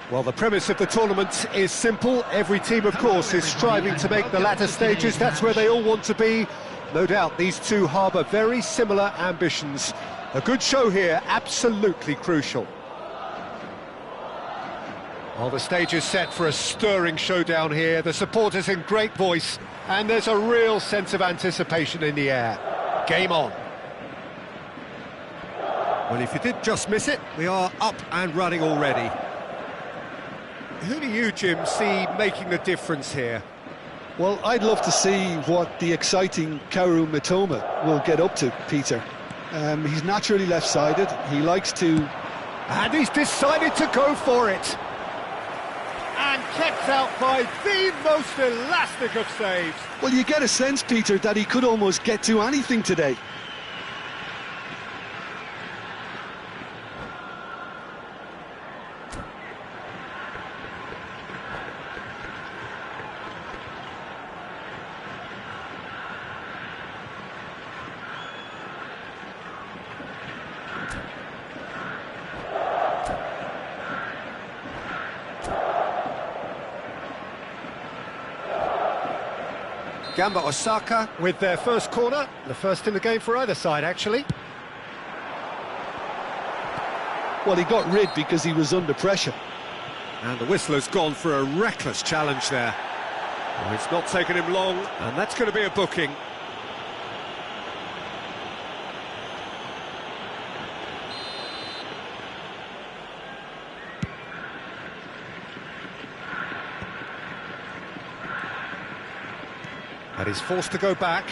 Well, the premise of the tournament is simple. Every team, of course, is striving to make the latter stages. That's where they all want to be. No doubt these two harbour very similar ambitions. A good show here, absolutely crucial. Well, the stage is set for a stirring showdown here. The supporters in great voice, and there's a real sense of anticipation in the air. Game on. Well, if you did just miss it, we are up and running already. Who do you, Jim, see making the difference here? Well, I'd love to see what the exciting Kaoru Mitoma will get up to, Peter. He's naturally left-sided, he likes to... And he's decided to go for it! And kept out by the most elastic of saves. Well, you get a sense, Peter, that he could almost get to anything today. Gamba Osaka with their first corner, the first in the game for either side, actually. Well, he got rid because he was under pressure. And the whistler's gone for a reckless challenge there. Well, it's not taken him long, and that's going to be a booking. And he's forced to go back.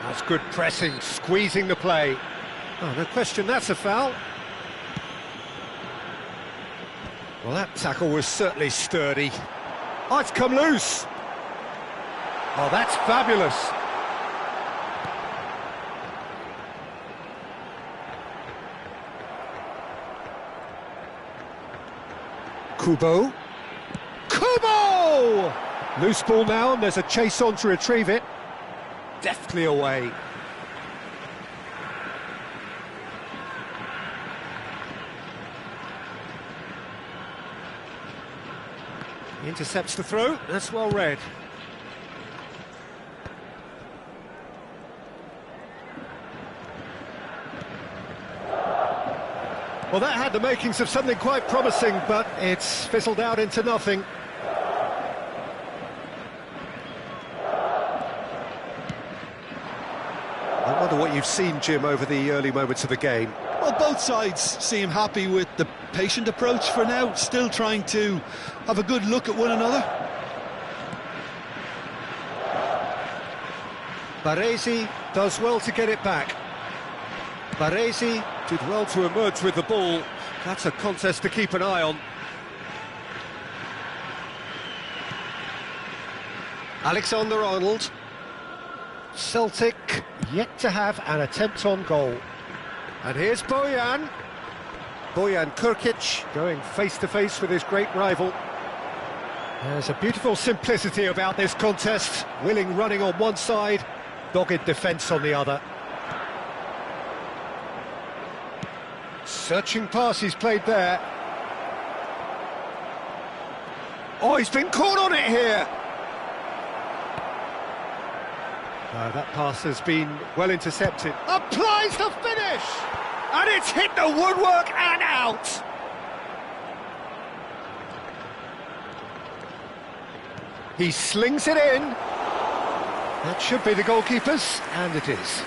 That's good pressing, squeezing the play. Oh, no question, that's a foul. Well, that tackle was certainly sturdy. Oh, it's come loose. Oh, that's fabulous. Kubo. Kubo! Loose ball now, and there's a chase on to retrieve it. Deftly away. He intercepts the throw, that's well read. Well, that had the makings of something quite promising, but it's fizzled out into nothing. I wonder what you've seen, Jim, over the early moments of the game. Well, both sides seem happy with the patient approach for now, still trying to have a good look at one another. Baresi does well to get it back. Baresi did well to emerge with the ball. That's a contest to keep an eye on. Alexander-Arnold. Celtic yet to have an attempt on goal. And here's Bojan. Bojan Kurkic going face-to-face with his great rival. There's a beautiful simplicity about this contest. Willing running on one side, dogged defence on the other. Searching pass he's played there. Oh, he's been caught on it here. That pass has been well intercepted. Applies the finish! And it's hit the woodwork and out! He slings it in. That should be the goalkeeper's, and it is.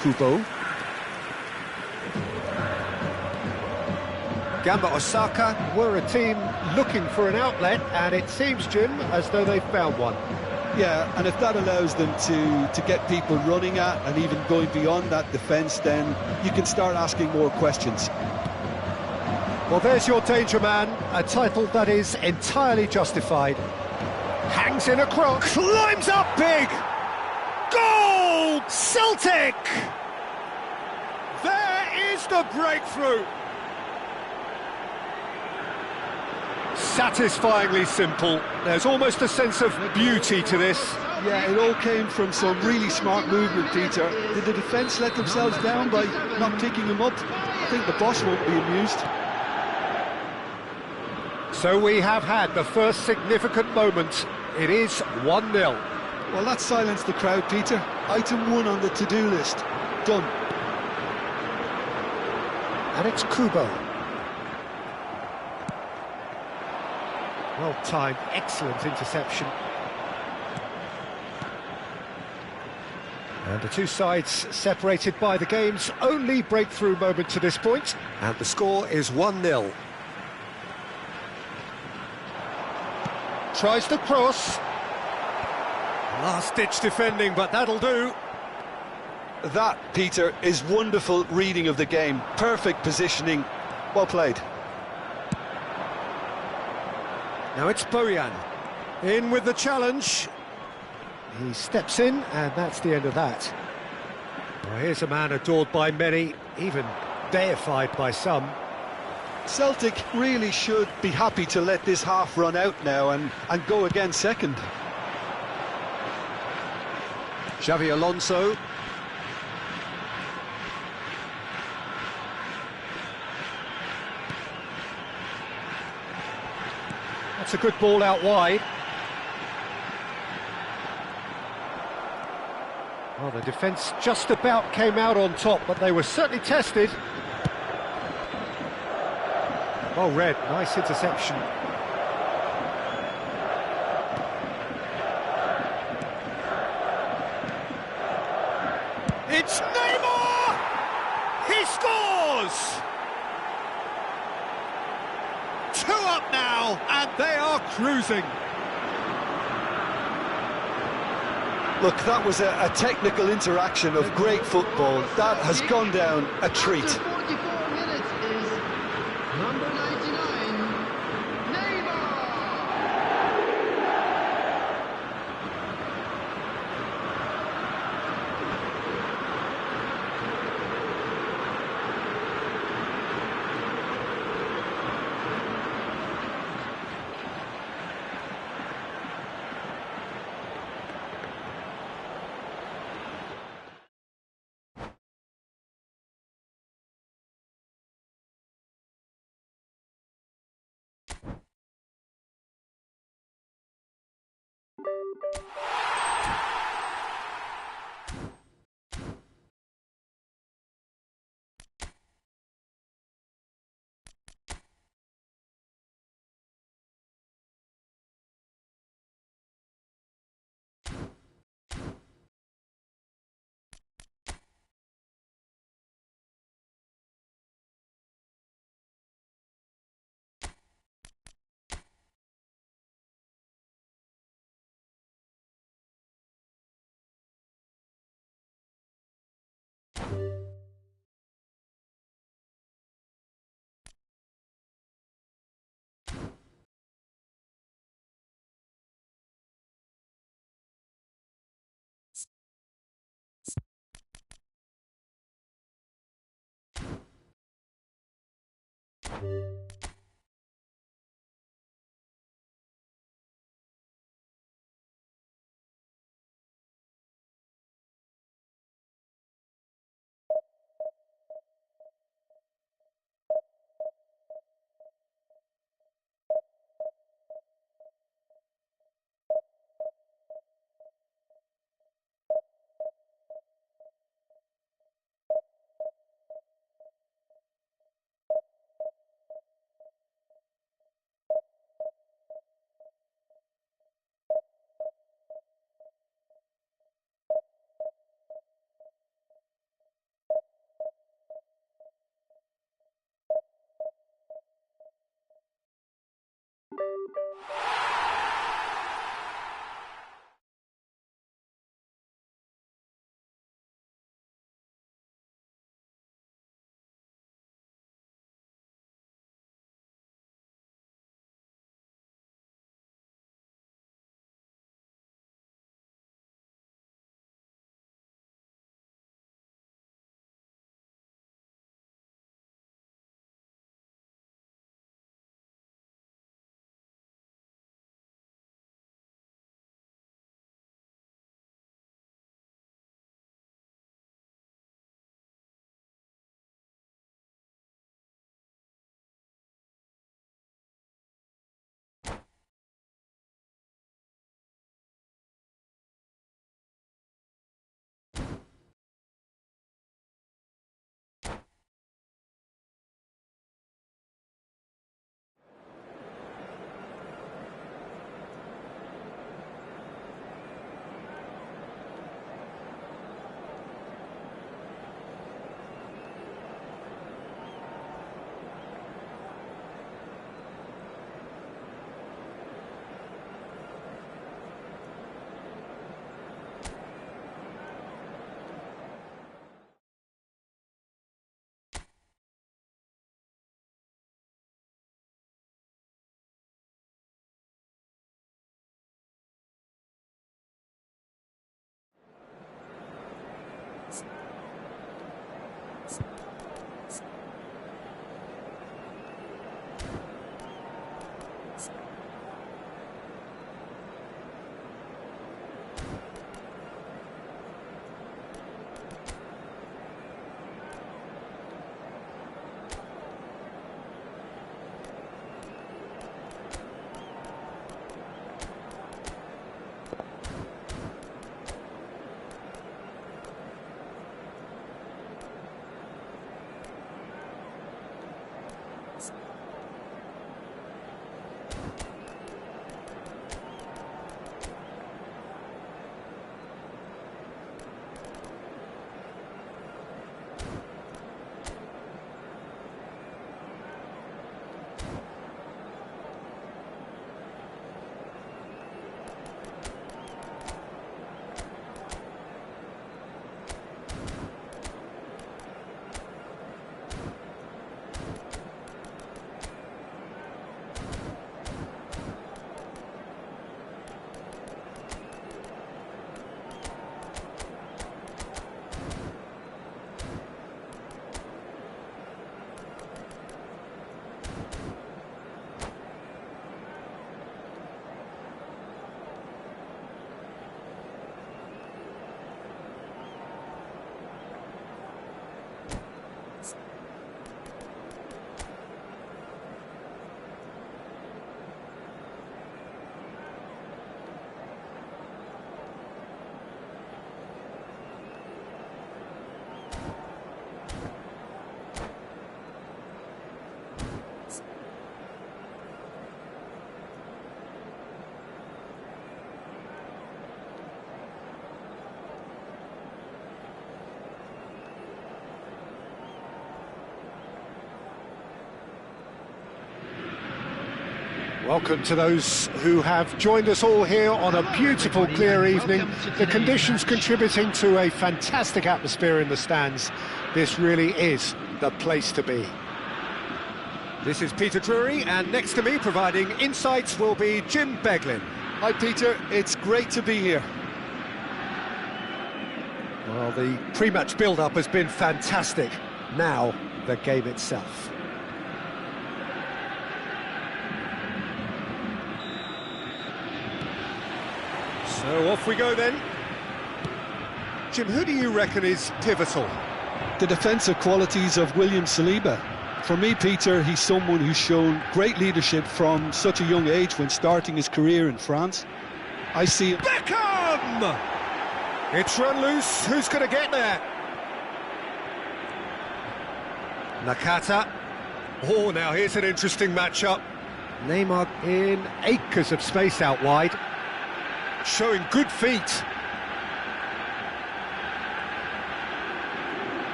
Kubo. Gamba Osaka were a team looking for an outlet, and it seems, Jim, as though they've found one. Yeah, and if that allows them to get people running at and even going beyond that defence, then you can start asking more questions. Well, there's your danger man, a title that is entirely justified. Hangs in a crook, climbs up big! Goal! Celtic! There is the breakthrough! Satisfyingly simple. There's almost a sense of beauty to this. Yeah, it all came from some really smart movement, Peter. Did the defence let themselves down by not picking him up? I think the boss won't be amused. So we have had the first significant moment. It is 1-0. Well, that silenced the crowd, Peter. Item 1 on the to-do list. Done. And it's Kubo. Well-timed, excellent interception. And the two sides separated by the game's only breakthrough moment to this point. And the score is 1-0. Tries the cross. Last-ditch defending, but that'll do. That, Peter, is wonderful reading of the game. Perfect positioning. Well played. Now it's Bojan. In with the challenge. He steps in, and that's the end of that. Well, here's a man adored by many, even deified by some. Celtic really should be happy to let this half run out now and go again second. Xavi Alonso. That's a good ball out wide. Well, the defence just about came out on top, but they were certainly tested. Well read, nice interception. It's Neymar! He scores! 2 up now, and they are cruising. Look, that was a technical interaction of great football. That has gone down a treat. After 44 minutes is number 99, Neymar! Welcome to those who have joined us all here on a beautiful, clear evening. The conditions contributing to a fantastic atmosphere in the stands. This really is the place to be. This is Peter Drury, and next to me, providing insights, will be Jim Beglin. Hi Peter, it's great to be here. Well, the pre-match build-up has been fantastic. Now, the game itself. So off we go then. Jim, who do you reckon is pivotal? The defensive qualities of William Saliba. For me, Peter, he's someone who's shown great leadership from such a young age when starting his career in France. I see... Beckham! It's run loose, who's going to get there? Nakata. Oh, now here's an interesting matchup. Neymar in acres of space out wide. Showing good feet.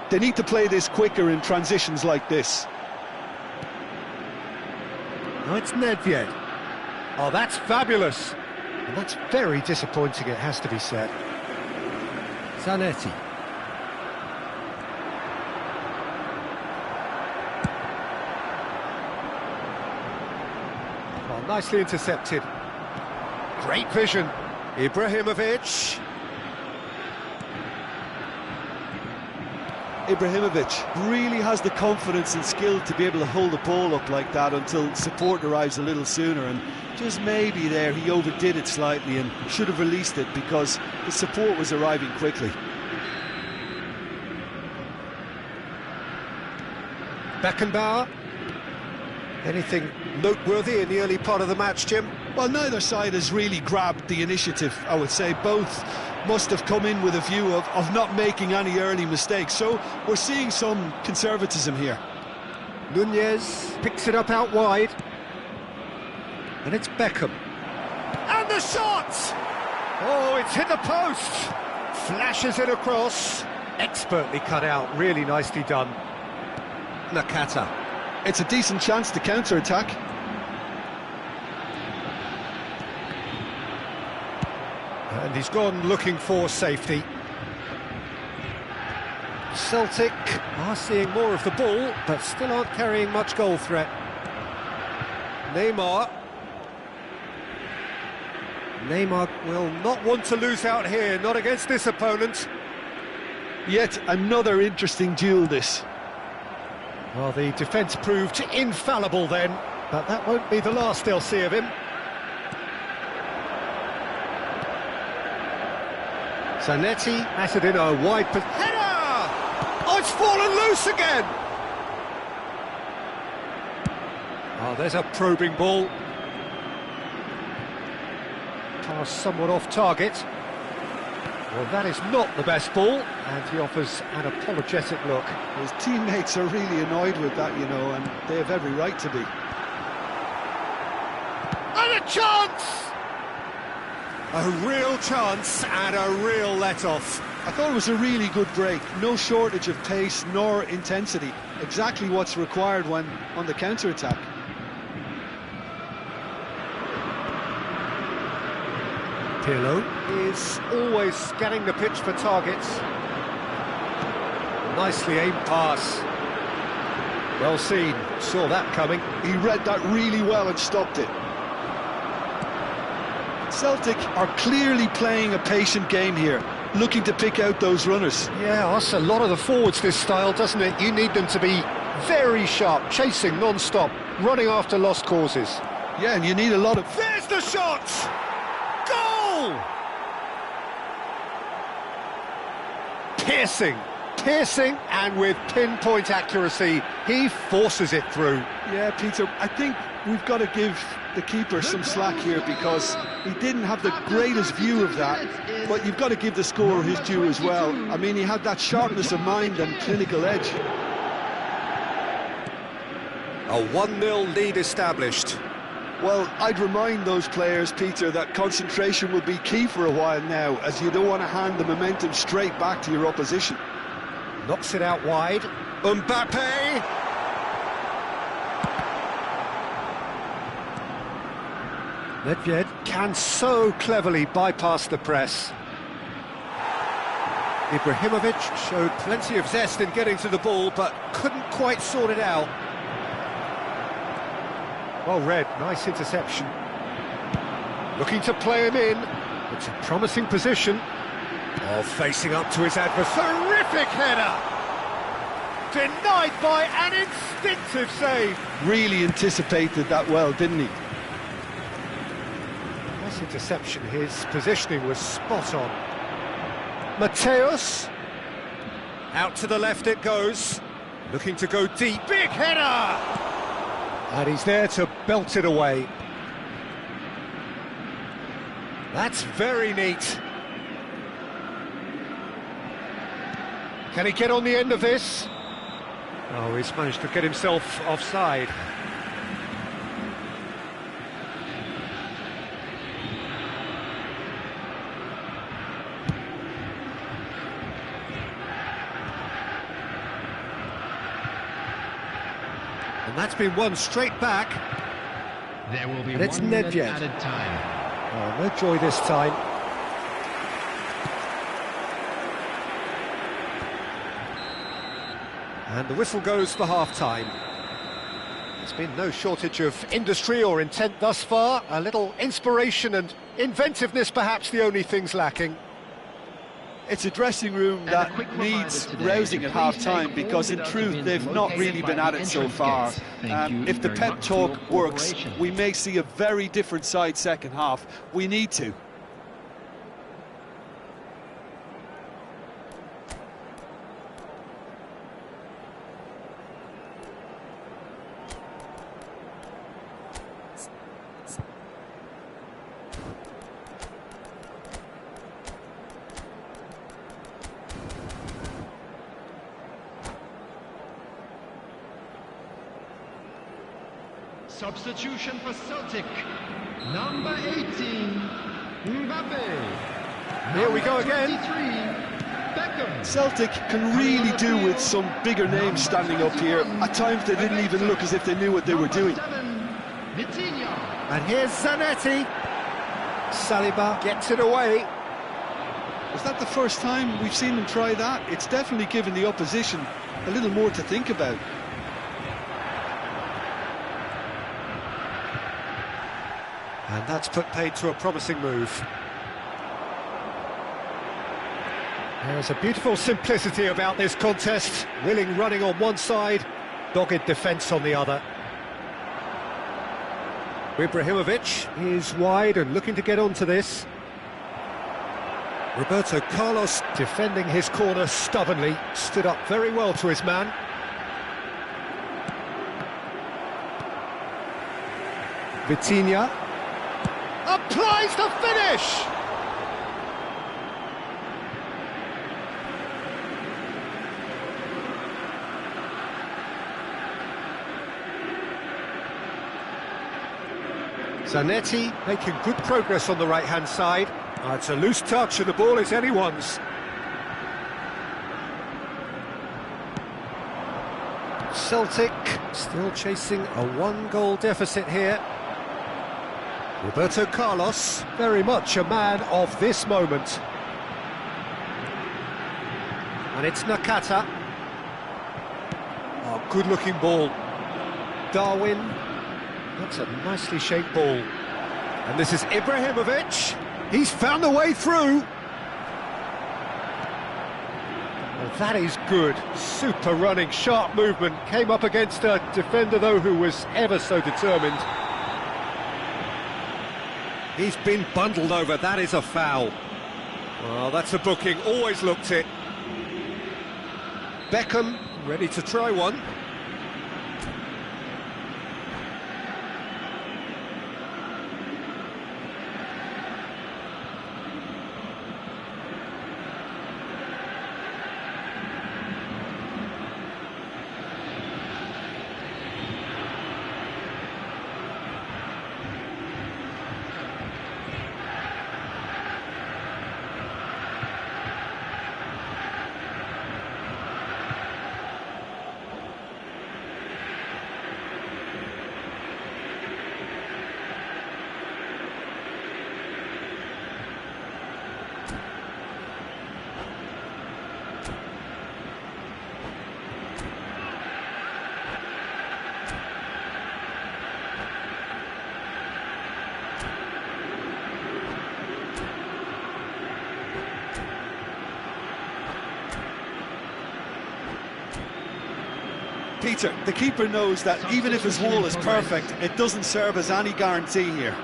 They need to play this quicker in transitions like this. No, it's Nedved. Oh, that's fabulous. And that's very disappointing, it has to be said. Zanetti. Oh, nicely intercepted. Great vision. Ibrahimovic. Ibrahimovic really has the confidence and skill to be able to hold the ball up like that until support arrives a little sooner, and just maybe there he overdid it slightly and should have released it because the support was arriving quickly. Beckenbauer. Anything noteworthy in the early part of the match, Jim? Well, neither side has really grabbed the initiative, I would say. Both must have come in with a view of not making any early mistakes, so we're seeing some conservatism here. Nunez picks it up out wide. And it's Beckham. And the shot! Oh, it's hit the post! Flashes it across. Expertly cut out, really nicely done. Nakata. It's a decent chance to counter-attack. And he's gone looking for safety. Celtic are seeing more of the ball, but still aren't carrying much goal threat. Neymar. Neymar will not want to lose out here, not against this opponent. Yet another interesting duel, this. Well, the defence proved infallible then, but that won't be the last they'll see of him. Zanetti has it in a wide... Header! Oh, it's fallen loose again! Oh, there's a probing ball. Pass somewhat off target. Well, that is not the best ball, and he offers an apologetic look. His teammates are really annoyed with that, you know, and they have every right to be. And a chance! A real chance and a real let-off. I thought it was a really good break. No shortage of pace nor intensity. Exactly what's required when on the counter-attack. Pirlo is always scanning the pitch for targets. Nicely aimed pass. Well seen, saw that coming. He read that really well and stopped it. Celtic are clearly playing a patient game here, looking to pick out those runners. Yeah, that's a lot of the forwards, this style, doesn't it? You need them to be very sharp, chasing non-stop, running after lost causes. Yeah, and you need a lot of... There's the shot! Goal! Piercing, and with pinpoint accuracy, he forces it through. Yeah, Peter, I think we've got to give the keeper some slack here because he didn't have the greatest view of that, but you've got to give the scorer his due as well. I mean, he had that sharpness of mind and clinical edge. A 1-0 lead established. Well, I'd remind those players, Peter, that concentration will be key for a while now, as you don't want to hand the momentum straight back to your opposition. Knocks it out wide. Mbappe! Nedved can so cleverly bypass the press. Ibrahimovic showed plenty of zest in getting to the ball, but couldn't quite sort it out. Well read, nice interception. Looking to play him in. It's a promising position. Oh, facing up to his adversary. Terrific header! Denied by an instinctive save. Really anticipated that well, didn't he? Nice interception, his positioning was spot on. Mateus. Out to the left it goes. Looking to go deep. Big header! And he's there to belt it away. That's very neat. Can he get on the end of this? Oh, he's managed to get himself offside. And that's been won straight back. There will be And it's 1 minute Nedved. added time. Oh, no joy this time. And the whistle goes for half-time. There's been no shortage of industry or intent thus far. A little inspiration and inventiveness, perhaps the only things lacking. It's a dressing room And a that quick reminder needs today rousing to at please half-time take because all in the truth dustbins they've not really located been by at the it so entrance far. gates. Thank you If the very pep much for your talk works, cooperation. we may see a very different side second half. We need to. Substitution for Celtic. Number 18, Mbappe. Here we go again. 23, Beckham. Celtic can really do with some bigger names standing up here. At times they didn't even look as if they knew what they were doing. Number 7, Vitinha. And here's Zanetti. Saliba gets it away. Was that the first time we've seen them try that? It's definitely given the opposition a little more to think about. And that's put paid to a promising move. There's a beautiful simplicity about this contest. Willing running on one side, dogged defence on the other. Ibrahimovic is wide and looking to get onto this. Roberto Carlos defending his corner stubbornly, stood up very well to his man. Vitinha applies the finish! Zanetti making good progress on the right-hand side. It's a loose touch and the ball is anyone's. Celtic still chasing a one-goal deficit here. Roberto Carlos, very much a man of this moment. And it's Nakata. Oh, good-looking ball. Darwin. That's a nicely shaped ball. And this is Ibrahimovic. He's found a way through. Well, that is good. Super running, sharp movement. Came up against a defender, though, who was ever so determined. He's been bundled over. That is a foul. Well, that's a booking. Always looked it. Beckham ready to try one. Peter, the keeper knows that even if his wall is perfect, it doesn't serve as any guarantee here.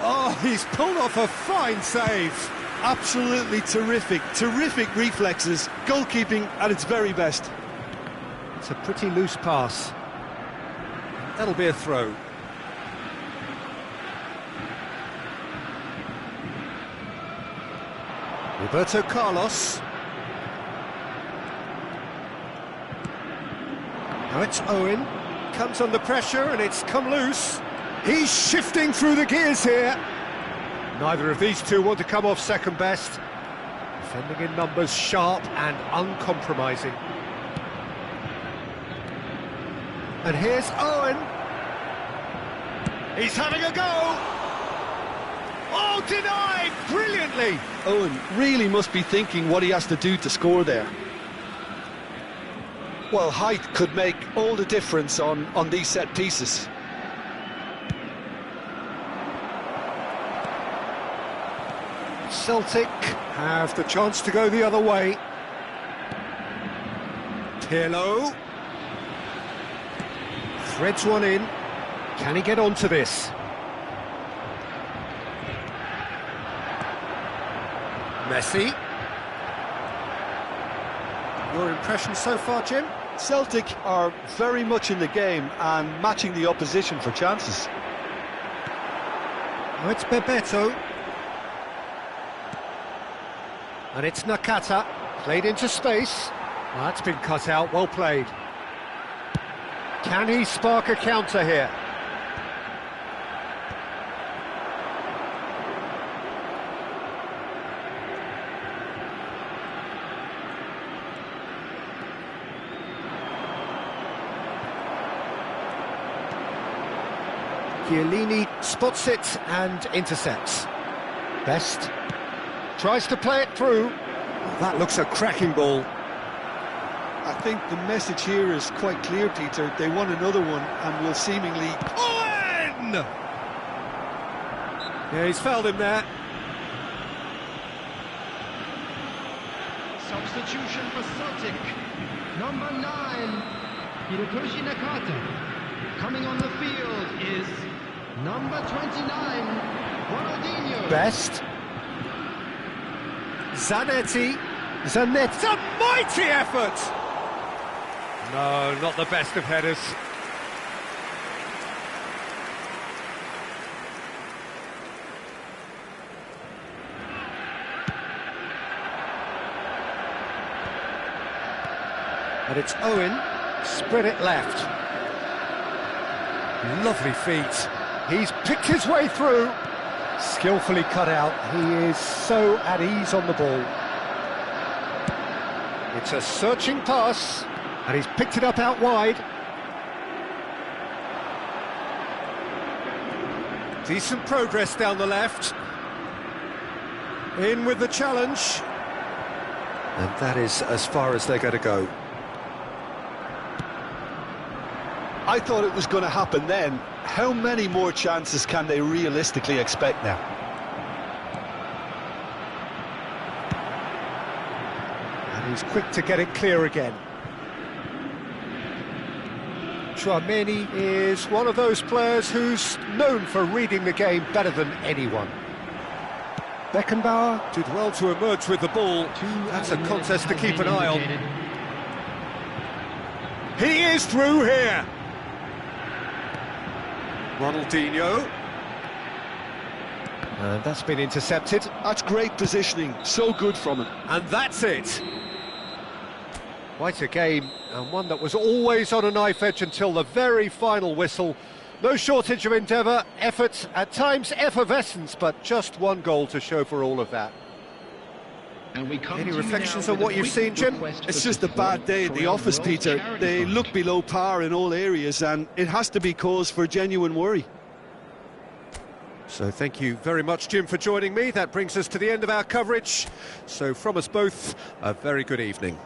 Oh, he's pulled off a fine save. Absolutely terrific reflexes, goalkeeping at its very best. It's a pretty loose pass. That'll be a throw. Roberto Carlos. Now it's Owen. Comes under pressure and it's come loose. He's shifting through the gears here. Neither of these two want to come off second best. Defending in numbers, sharp and uncompromising. And here's Owen. He's having a go. Oh, denied brilliantly. Owen really must be thinking what he has to do to score there. Well, height could make all the difference on these set pieces. Celtic have the chance to go the other way. Pirlo threads one in. Can he get onto this? Messi. Your impression so far, Jim? Celtic are very much in the game and matching the opposition for chances. Oh, it's Bebeto. And it's Nakata, played into space. Well, that's been cut out, well played. Can he spark a counter here? Chiellini spots it and intercepts. Best tries to play it through. Oh, that looks a cracking ball. I think the message here is quite clear, Peter. They want another one and will seemingly... Owen! Yeah, he's fouled him there. Substitution for Celtic. Number 9, Hirotoshi Nakata. Coming on the field is number 29, Ronaldinho. Best. Zanetti. It's a mighty effort! No, not the best of headers. And it's Owen, spread it left. Lovely feet. He's picked his way through. Skillfully cut out. He is so at ease on the ball. It's a searching pass, and he's picked it up out wide. Decent progress down the left. In with the challenge. And that is as far as they're going to go. I thought it was going to happen then. How many more chances can they realistically expect now? And he's quick to get it clear again. Tchouaméni is one of those players who's known for reading the game better than anyone. Beckenbauer did well to emerge with the ball. That's a contest to keep an eye on. He is through here. Ronaldinho. And that's been intercepted. That's great positioning, so good from him. And that's it. Quite a game, and one that was always on a knife edge until the very final whistle. No shortage of endeavour, effort, at times effervescence, but just one goal to show for all of that. Any reflections on what you've seen, Jim? It's just a bad day at the office, Peter. They look below par in all areas, and it has to be cause for genuine worry. So thank you very much, Jim, for joining me. That brings us to the end of our coverage. So from us both, a very good evening.